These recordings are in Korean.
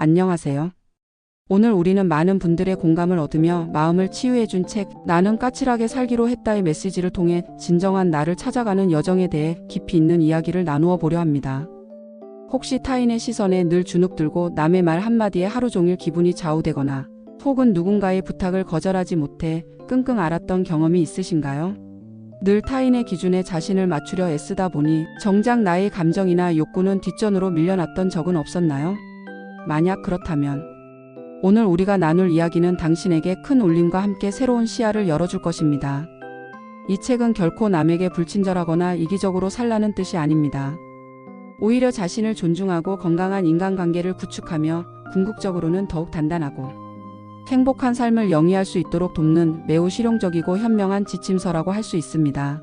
안녕하세요. 오늘 우리는 많은 분들의 공감을 얻으며 마음을 치유해준 책 나는 까칠하게 살기로 했다의 메시지를 통해 진정한 나를 찾아가는 여정에 대해 깊이 있는 이야기를 나누어 보려 합니다. 혹시 타인의 시선에 늘 주눅들고 남의 말 한마디에 하루 종일 기분이 좌우되거나 혹은 누군가의 부탁을 거절하지 못해 끙끙 앓았던 경험이 있으신가요? 늘 타인의 기준에 자신을 맞추려 애쓰다 보니 정작 나의 감정이나 욕구는 뒷전으로 밀려났던 적은 없었나요? 만약 그렇다면 오늘 우리가 나눌 이야기는 당신에게 큰 울림과 함께 새로운 시야를 열어줄 것입니다. 이 책은 결코 남에게 불친절하거나 이기적으로 살라는 뜻이 아닙니다. 오히려 자신을 존중하고 건강한 인간관계를 구축하며 궁극적으로는 더욱 단단하고 행복한 삶을 영위할 수 있도록 돕는 매우 실용적이고 현명한 지침서라고 할 수 있습니다.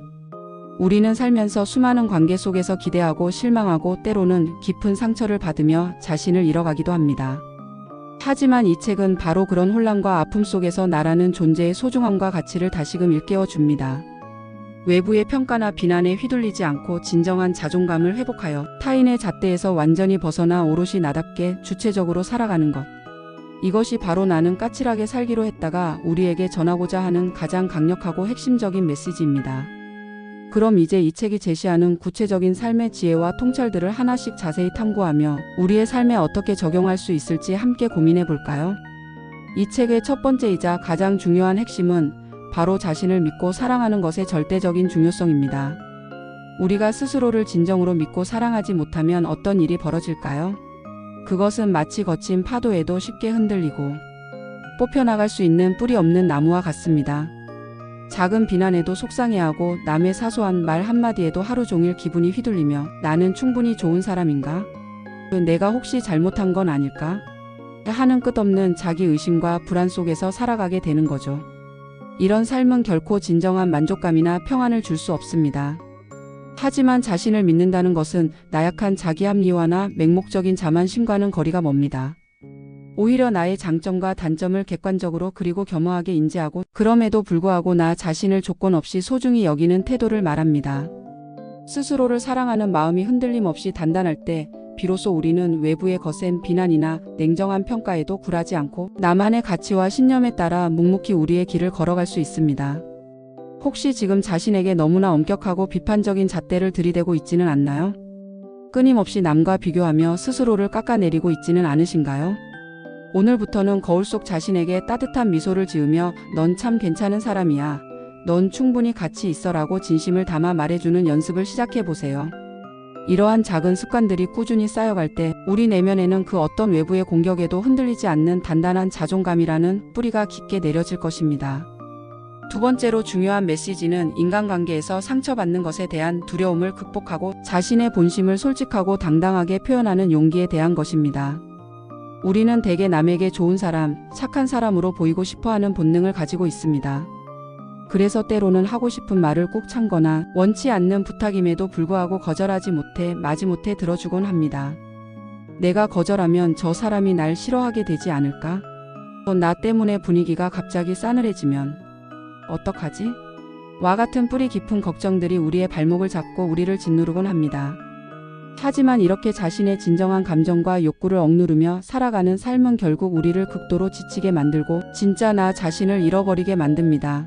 우리는 살면서 수많은 관계 속에서 기대하고 실망하고 때로는 깊은 상처를 받으며 자신을 잃어가기도 합니다. 하지만 이 책은 바로 그런 혼란과 아픔 속에서 나라는 존재의 소중함과 가치를 다시금 일깨워 줍니다. 외부의 평가나 비난에 휘둘리지 않고 진정한 자존감을 회복하여 타인의 잣대에서 완전히 벗어나 오롯이 나답게 주체적으로 살아가는 것. 이것이 바로 나는 까칠하게 살기로 했다가 우리에게 전하고자 하는 가장 강력하고 핵심적인 메시지입니다. 그럼 이제 이 책이 제시하는 구체적인 삶의 지혜와 통찰들을 하나씩 자세히 탐구하며 우리의 삶에 어떻게 적용할 수 있을지 함께 고민해 볼까요? 이 책의 첫 번째이자 가장 중요한 핵심은 바로 자신을 믿고 사랑하는 것의 절대적인 중요성입니다. 우리가 스스로를 진정으로 믿고 사랑하지 못하면 어떤 일이 벌어질까요? 그것은 마치 거친 파도에도 쉽게 흔들리고 뽑혀나갈 수 있는 뿌리 없는 나무와 같습니다. 작은 비난에도 속상해하고 남의 사소한 말 한마디에도 하루 종일 기분이 휘둘리며 나는 충분히 좋은 사람인가? 내가 혹시 잘못한 건 아닐까? 하는 끝없는 자기 의심과 불안 속에서 살아가게 되는 거죠. 이런 삶은 결코 진정한 만족감이나 평안을 줄 수 없습니다. 하지만 자신을 믿는다는 것은 나약한 자기 합리화나 맹목적인 자만심과는 거리가 멉니다. 오히려 나의 장점과 단점을 객관적으로 그리고 겸허하게 인지하고 그럼에도 불구하고 나 자신을 조건 없이 소중히 여기는 태도를 말합니다. 스스로를 사랑하는 마음이 흔들림 없이 단단할 때 비로소 우리는 외부의 거센 비난이나 냉정한 평가에도 굴하지 않고 나만의 가치와 신념에 따라 묵묵히 우리의 길을 걸어갈 수 있습니다. 혹시 지금 자신에게 너무나 엄격하고 비판적인 잣대를 들이대고 있지는 않나요? 끊임없이 남과 비교하며 스스로를 깎아내리고 있지는 않으신가요? 오늘부터는 거울 속 자신에게 따뜻한 미소를 지으며 넌 참 괜찮은 사람이야. 넌 충분히 가치 있어라고 진심을 담아 말해주는 연습을 시작해보세요. 이러한 작은 습관들이 꾸준히 쌓여갈 때 우리 내면에는 그 어떤 외부의 공격에도 흔들리지 않는 단단한 자존감이라는 뿌리가 깊게 내려질 것입니다. 두 번째로 중요한 메시지는 인간관계에서 상처받는 것에 대한 두려움을 극복하고 자신의 본심을 솔직하고 당당하게 표현하는 용기에 대한 것입니다. 우리는 대개 남에게 좋은 사람, 착한 사람으로 보이고 싶어하는 본능을 가지고 있습니다. 그래서 때로는 하고 싶은 말을 꾹 참거나 원치 않는 부탁임에도 불구하고 거절하지 못해 마지못해 들어주곤 합니다. 내가 거절하면 저 사람이 날 싫어하게 되지 않을까? 나 때문에 분위기가 갑자기 싸늘해지면 어떡하지? 와 같은 뿌리 깊은 걱정들이 우리의 발목을 잡고 우리를 짓누르곤 합니다. 하지만 이렇게 자신의 진정한 감정과 욕구를 억누르며 살아가는 삶은 결국 우리를 극도로 지치게 만들고 진짜 나 자신을 잃어버리게 만듭니다.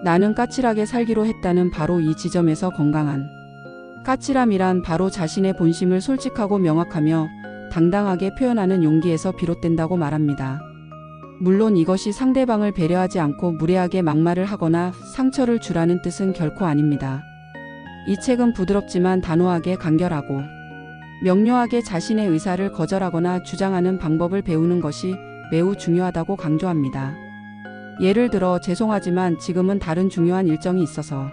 나는 까칠하게 살기로 했다는 바로 이 지점에서 건강한 까칠함이란 바로 자신의 본심을 솔직하고 명확하며 당당하게 표현하는 용기에서 비롯된다고 말합니다. 물론 이것이 상대방을 배려하지 않고 무례하게 막말을 하거나 상처를 주라는 뜻은 결코 아닙니다. 이 책은 부드럽지만 단호하게 간결하고 명료하게 자신의 의사를 거절하거나 주장하는 방법을 배우는 것이 매우 중요하다고 강조합니다. 예를 들어 죄송하지만 지금은 다른 중요한 일정이 있어서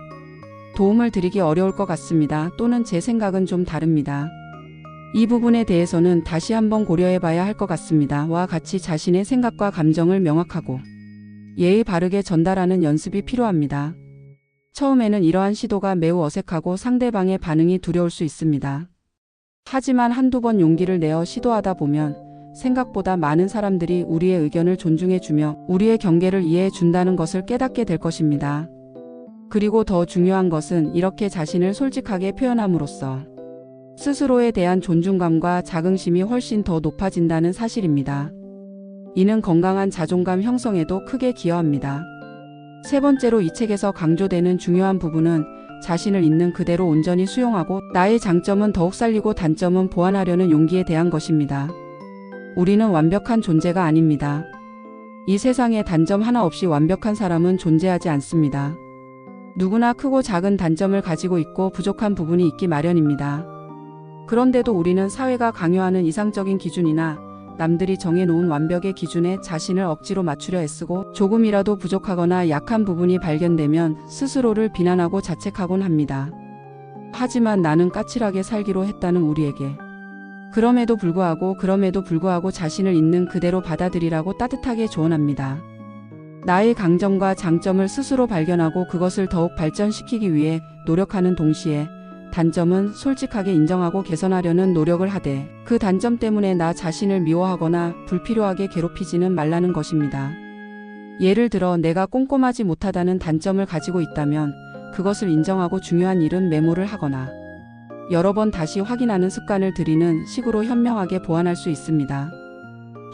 도움을 드리기 어려울 것 같습니다. 또는 제 생각은 좀 다릅니다. 이 부분에 대해서는 다시 한번 고려해 봐야 할 것 같습니다. 와 같이 자신의 생각과 감정을 명확하고 예의 바르게 전달하는 연습이 필요합니다. 처음에는 이러한 시도가 매우 어색하고 상대방의 반응이 두려울 수 있습니다. 하지만 한두 번 용기를 내어 시도하다 보면 생각보다 많은 사람들이 우리의 의견을 존중해주며 우리의 경계를 이해해준다는 것을 깨닫게 될 것입니다. 그리고 더 중요한 것은 이렇게 자신을 솔직하게 표현함으로써 스스로에 대한 존중감과 자긍심이 훨씬 더 높아진다는 사실입니다. 이는 건강한 자존감 형성에도 크게 기여합니다. 세 번째로 이 책에서 강조되는 중요한 부분은 자신을 있는 그대로 온전히 수용하고 나의 장점은 더욱 살리고 단점은 보완하려는 용기에 대한 것입니다. 우리는 완벽한 존재가 아닙니다. 이 세상에 단점 하나 없이 완벽한 사람은 존재하지 않습니다. 누구나 크고 작은 단점을 가지고 있고 부족한 부분이 있기 마련입니다. 그런데도 우리는 사회가 강요하는 이상적인 기준이나 남들이 정해놓은 완벽의 기준에 자신을 억지로 맞추려 애쓰고 조금이라도 부족하거나 약한 부분이 발견되면 스스로를 비난하고 자책하곤 합니다. 하지만 나는 까칠하게 살기로 했다는 우리에게 그럼에도 불구하고 자신을 있는 그대로 받아들이라고 따뜻하게 조언합니다. 나의 강점과 장점을 스스로 발견하고 그것을 더욱 발전시키기 위해 노력하는 동시에 단점은 솔직하게 인정하고 개선하려는 노력을 하되 그 단점 때문에 나 자신을 미워하거나 불필요하게 괴롭히지는 말라는 것입니다. 예를 들어 내가 꼼꼼하지 못하다는 단점을 가지고 있다면 그것을 인정하고 중요한 일은 메모를 하거나 여러 번 다시 확인하는 습관을 들이는 식으로 현명하게 보완할 수 있습니다.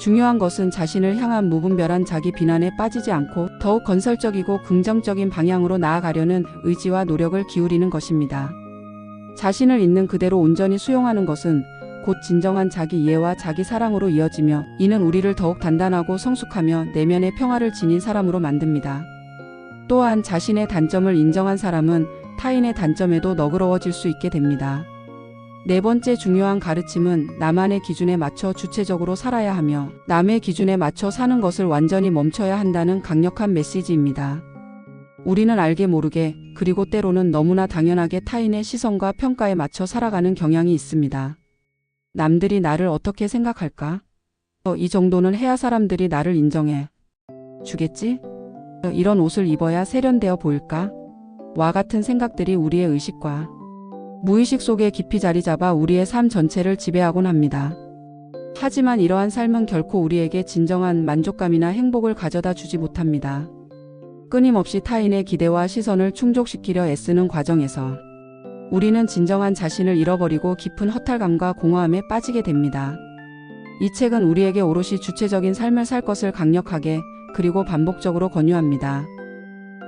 중요한 것은 자신을 향한 무분별한 자기 비난에 빠지지 않고 더욱 건설적이고 긍정적인 방향으로 나아가려는 의지와 노력을 기울이는 것입니다. 자신을 있는 그대로 온전히 수용하는 것은 곧 진정한 자기 이해와 자기 사랑으로 이어지며 이는 우리를 더욱 단단하고 성숙하며 내면의 평화를 지닌 사람으로 만듭니다. 또한 자신의 단점을 인정한 사람은 타인의 단점에도 너그러워질 수 있게 됩니다. 네 번째 중요한 가르침은 나만의 기준에 맞춰 주체적으로 살아야 하며 남의 기준에 맞춰 사는 것을 완전히 멈춰야 한다는 강력한 메시지입니다. 우리는 알게 모르게 그리고 때로는 너무나 당연하게 타인의 시선과 평가에 맞춰 살아가는 경향이 있습니다. 남들이 나를 어떻게 생각할까? 이 정도는 해야 사람들이 나를 인정해 주겠지? 이런 옷을 입어야 세련되어 보일까? 와 같은 생각들이 우리의 의식과 무의식 속에 깊이 자리 잡아 우리의 삶 전체를 지배하곤 합니다. 하지만 이러한 삶은 결코 우리에게 진정한 만족감이나 행복을 가져다 주지 못합니다. 끊임없이 타인의 기대와 시선을 충족시키려 애쓰는 과정에서 우리는 진정한 자신을 잃어버리고 깊은 허탈감과 공허함에 빠지게 됩니다. 이 책은 우리에게 오롯이 주체적인 삶을 살 것을 강력하게 그리고 반복적으로 권유합니다.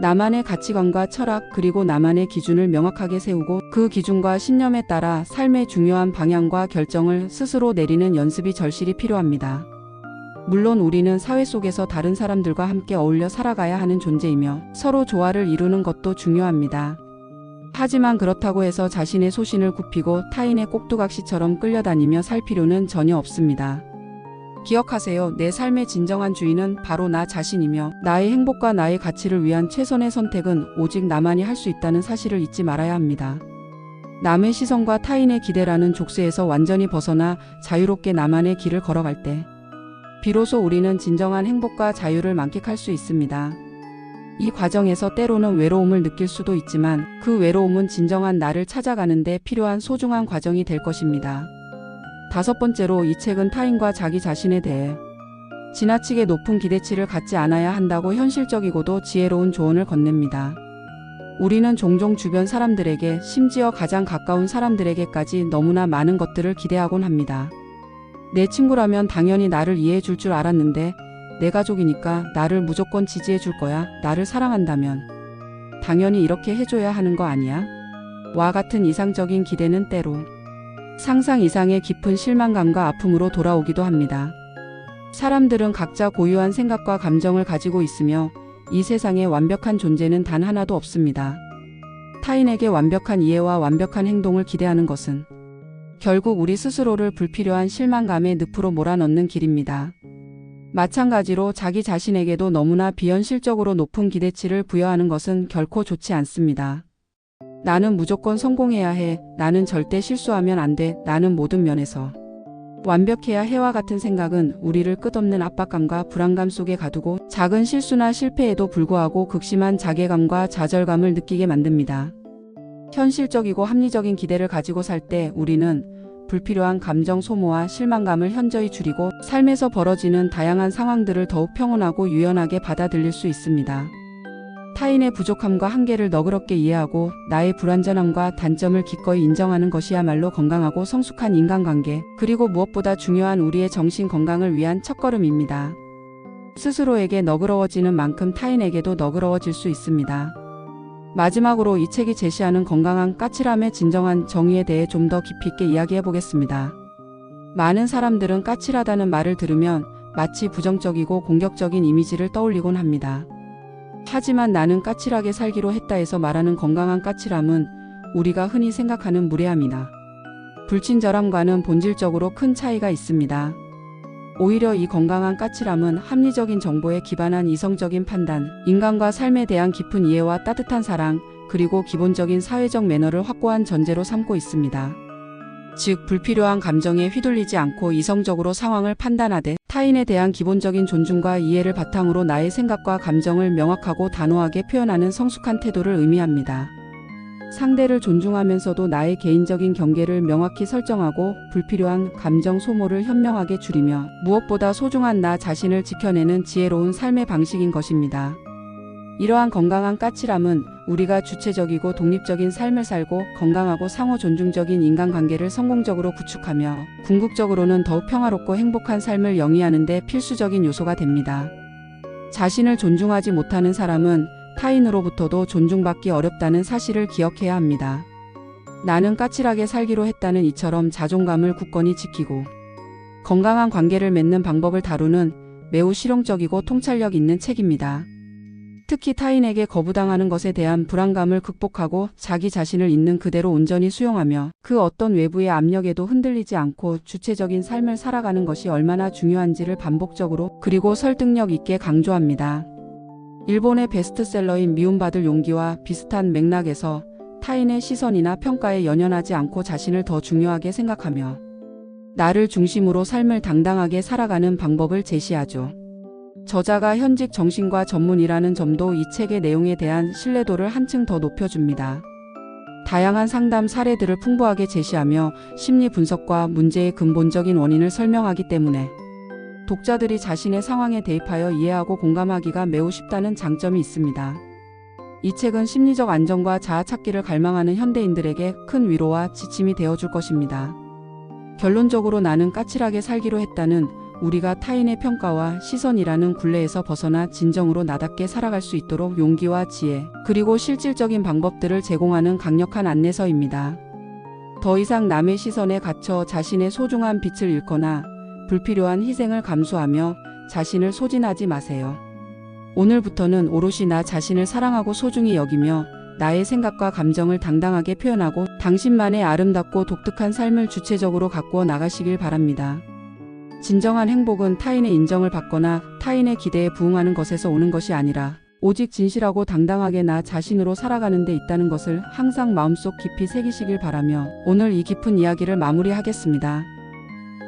나만의 가치관과 철학 그리고 나만의 기준을 명확하게 세우고 그 기준과 신념에 따라 삶의 중요한 방향과 결정을 스스로 내리는 연습이 절실히 필요합니다. 물론 우리는 사회 속에서 다른 사람들과 함께 어울려 살아가야 하는 존재이며 서로 조화를 이루는 것도 중요합니다. 하지만 그렇다고 해서 자신의 소신을 굽히고 타인의 꼭두각시처럼 끌려다니며 살 필요는 전혀 없습니다. 기억하세요. 내 삶의 진정한 주인은 바로 나 자신이며 나의 행복과 나의 가치를 위한 최선의 선택은 오직 나만이 할 수 있다는 사실을 잊지 말아야 합니다. 남의 시선과 타인의 기대라는 족쇄에서 완전히 벗어나 자유롭게 나만의 길을 걸어갈 때 비로소 우리는 진정한 행복과 자유를 만끽할 수 있습니다. 이 과정에서 때로는 외로움을 느낄 수도 있지만 그 외로움은 진정한 나를 찾아가는 데 필요한 소중한 과정이 될 것입니다. 다섯 번째로 이 책은 타인과 자기 자신에 대해 지나치게 높은 기대치를 갖지 않아야 한다고 현실적이고도 지혜로운 조언을 건넵니다. 우리는 종종 주변 사람들에게 심지어 가장 가까운 사람들에게까지 너무나 많은 것들을 기대하곤 합니다. 내 친구라면 당연히 나를 이해해 줄 줄 알았는데 내 가족이니까 나를 무조건 지지해 줄 거야. 나를 사랑한다면 당연히 이렇게 해줘야 하는 거 아니야? 와 같은 이상적인 기대는 때로 상상 이상의 깊은 실망감과 아픔으로 돌아오기도 합니다. 사람들은 각자 고유한 생각과 감정을 가지고 있으며 이 세상에 완벽한 존재는 단 하나도 없습니다. 타인에게 완벽한 이해와 완벽한 행동을 기대하는 것은 결국 우리 스스로를 불필요한 실망감의 늪으로 몰아넣는 길입니다. 마찬가지로 자기 자신에게도 너무나 비현실적으로 높은 기대치를 부여하는 것은 결코 좋지 않습니다. 나는 무조건 성공해야 해. 나는 절대 실수하면 안 돼. 나는 모든 면에서 완벽해야 해와 같은 생각은 우리를 끝없는 압박감과 불안감 속에 가두고 작은 실수나 실패에도 불구하고 극심한 자괴감과 좌절감을 느끼게 만듭니다. 현실적이고 합리적인 기대를 가지고 살 때 우리는 불필요한 감정 소모와 실망감을 현저히 줄이고 삶에서 벌어지는 다양한 상황들을 더욱 평온하고 유연하게 받아들일 수 있습니다. 타인의 부족함과 한계를 너그럽게 이해하고 나의 불완전함과 단점을 기꺼이 인정하는 것이야말로 건강하고 성숙한 인간관계, 그리고 무엇보다 중요한 우리의 정신 건강을 위한 첫걸음입니다. 스스로에게 너그러워지는 만큼 타인에게도 너그러워질 수 있습니다. 마지막으로 이 책이 제시하는 건강한 까칠함의 진정한 정의에 대해 좀 더 깊이 있게 이야기해 보겠습니다. 많은 사람들은 까칠하다는 말을 들으면 마치 부정적이고 공격적인 이미지를 떠올리곤 합니다. 하지만 나는 까칠하게 살기로 했다에서 말하는 건강한 까칠함은 우리가 흔히 생각하는 무례함이나 불친절함과는 본질적으로 큰 차이가 있습니다. 오히려 이 건강한 까칠함은 합리적인 정보에 기반한 이성적인 판단, 인간과 삶에 대한 깊은 이해와 따뜻한 사랑, 그리고 기본적인 사회적 매너를 확고한 전제로 삼고 있습니다. 즉, 불필요한 감정에 휘둘리지 않고 이성적으로 상황을 판단하되 타인에 대한 기본적인 존중과 이해를 바탕으로 나의 생각과 감정을 명확하고 단호하게 표현하는 성숙한 태도를 의미합니다. 상대를 존중하면서도 나의 개인적인 경계를 명확히 설정하고 불필요한 감정 소모를 현명하게 줄이며 무엇보다 소중한 나 자신을 지켜내는 지혜로운 삶의 방식인 것입니다. 이러한 건강한 까칠함은 우리가 주체적이고 독립적인 삶을 살고 건강하고 상호 존중적인 인간관계를 성공적으로 구축하며 궁극적으로는 더욱 평화롭고 행복한 삶을 영위하는 데 필수적인 요소가 됩니다. 자신을 존중하지 못하는 사람은 타인으로부터도 존중받기 어렵다는 사실을 기억해야 합니다. 나는 까칠하게 살기로 했다는 이처럼 자존감을 굳건히 지키고 건강한 관계를 맺는 방법을 다루는 매우 실용적이고 통찰력 있는 책입니다. 특히 타인에게 거부당하는 것에 대한 불안감을 극복하고 자기 자신을 있는 그대로 온전히 수용하며 그 어떤 외부의 압력에도 흔들리지 않고 주체적인 삶을 살아가는 것이 얼마나 중요한지를 반복적으로 그리고 설득력 있게 강조합니다. 일본의 베스트셀러인 미움받을 용기와 비슷한 맥락에서 타인의 시선이나 평가에 연연하지 않고 자신을 더 중요하게 생각하며 나를 중심으로 삶을 당당하게 살아가는 방법을 제시하죠. 저자가 현직 정신과 전문이라는 점도 이 책의 내용에 대한 신뢰도를 한층 더 높여줍니다. 다양한 상담 사례들을 풍부하게 제시하며 심리 분석과 문제의 근본적인 원인을 설명하기 때문에 독자들이 자신의 상황에 대입하여 이해하고 공감하기가 매우 쉽다는 장점이 있습니다. 이 책은 심리적 안정과 자아 찾기를 갈망하는 현대인들에게 큰 위로와 지침이 되어줄 것입니다. 결론적으로 나는 까칠하게 살기로 했다는 우리가 타인의 평가와 시선이라는 굴레에서 벗어나 진정으로 나답게 살아갈 수 있도록 용기와 지혜, 그리고 실질적인 방법들을 제공하는 강력한 안내서입니다. 더 이상 남의 시선에 갇혀 자신의 소중한 빛을 잃거나 불필요한 희생을 감수하며 자신을 소진하지 마세요. 오늘부터는 오롯이 나 자신을 사랑하고 소중히 여기며 나의 생각과 감정을 당당하게 표현하고 당신만의 아름답고 독특한 삶을 주체적으로 가꾸어 나가시길 바랍니다. 진정한 행복은 타인의 인정을 받거나 타인의 기대에 부응하는 것에서 오는 것이 아니라 오직 진실하고 당당하게 나 자신으로 살아가는 데 있다는 것을 항상 마음속 깊이 새기시길 바라며 오늘 이 깊은 이야기를 마무리하겠습니다.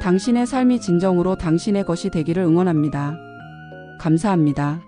당신의 삶이 진정으로 당신의 것이 되기를 응원합니다. 감사합니다.